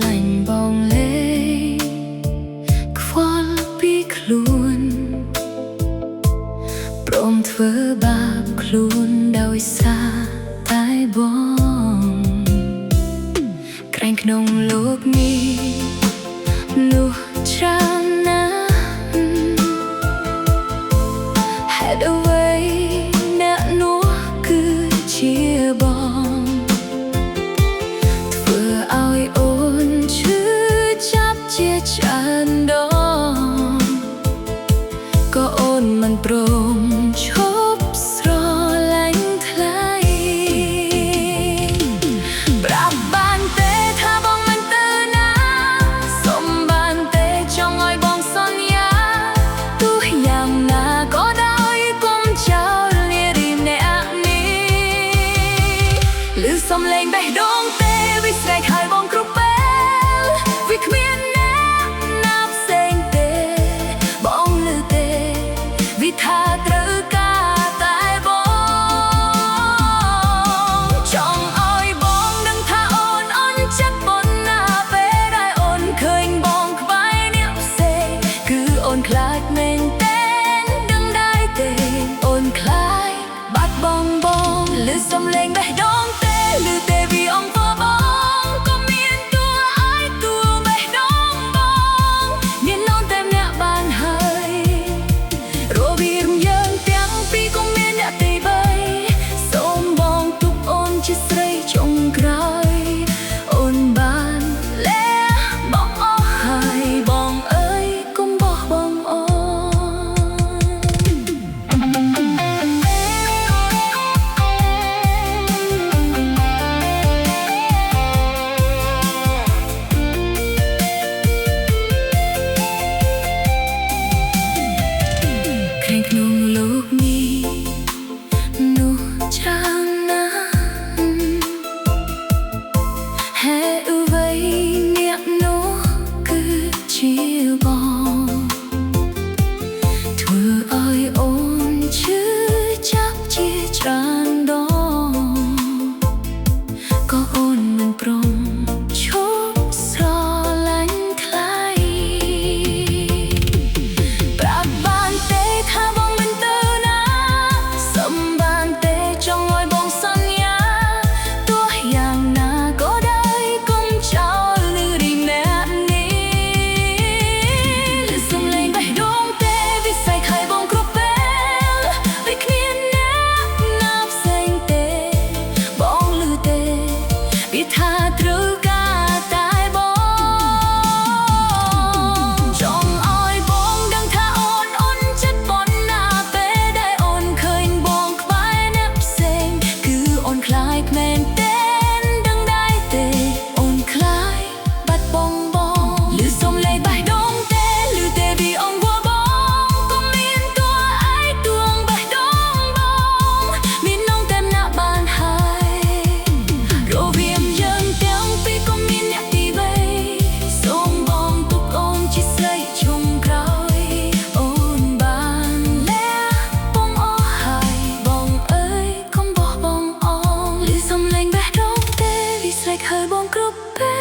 ឡាញ់បងលេខ្វល់ពីខ្លួនព្រមធ្វើបាបខ្លួនដោយសារតែបងក្រែងក្នុងលោកនេះនោះច្រើនណាស់ហេតុអ្វីអ្នកនោះគឺជាបងធ្វើឲ្យអូនឈឺចាប់ជាច្រើនដងក៏អូនមិនព្រមឈប់ស្រឡាញ់ថ្លៃប្រាប់បានទេថាបងមិនទៅណាសុំបានទេចង់ឲ្យបងសន្យាទោះយ៉ាងណាក៏ដោយកុំចោលនារីម្នាក់នេះឮសំឡេងបេះដូងទេវាស្រែកហើយបងគ្រប់ពេលវាគ្មានអ្នកណាផ្សេងទេបងឮទេវាថាត្រូវការតែបងចង់ឲ្យបងដឹងថាអូនអន់ចិត្តប៉ុណ្ណាពេលដែលអូនឃើញបងក្បែរអ្នកផ្សេងគឺអូនខ្លាចមែនទេដឹងដែរទេអូនខ្លាចបាត់បង់បងឮសំឡេងបេះដូងទេឮទេវាអង្វរបងក៏មានតួឯងតួបេះដូងបងមាននន់តែម្នាក់បានហើយរវាងយើងទាំងពីរក៏មានអ្នកទីបីសូមបងទុកអូនជាស្រីចុងក្រោយអូនបានលះបង់អស់ហើយបងអើយកុំបោះបង់អូនក្នុងលោកនេះនោះច្រើនណាស់ហេតុអ្វីអ្នកនោះគឺជាបងធ្វើឲ្យអូនឈឺចាប់ជាច្រើនដងក៏អូនមិនព្រមឈប់ស្រឡាញ់ថ្លៃប្រាប់បានទេថាបងមិនទៅណាសុំបានទេចង់ឲ្យបងសន្យាទោះយ៉ាងណាក៏ដោយកុំចោលនារីម្នាក់នេះឮសំឡេងបេះដូងទេវាស្រែកហើយបងគ្រប់ពេលវាគ្មានអ្នកណាផ្សេងទេបងឮទេវាថាត្រូវការតែបងចង់ឲ្យបងដឹងថាអូនអន់ចិត្តប៉ុណ្ណាពេលដែលអូនឃើញបងក្បែរអ្នកផ្សេងគឺអូនខ្លាចមែនទេដឹងដែរទេអូនខ្លាចបាត់បង់បងឮសំឡេងបេះដូងទេឮទេវាអង្វរបងក៏មានតួឯងតួបេះដូងបងមាននងតែម្នាក់បានហើយរវាងយើងទាំងពីរក៏មានអ្នកទីបីសូមបងទុកអូនជាស្រីចុងក្រោយអូនបានលះបង់អស់ហើយបងអើយកុំបោះបង់អូនឮសំឡេងបេះដូងទេវាស្រែកហើយបងគ្រប់ពេល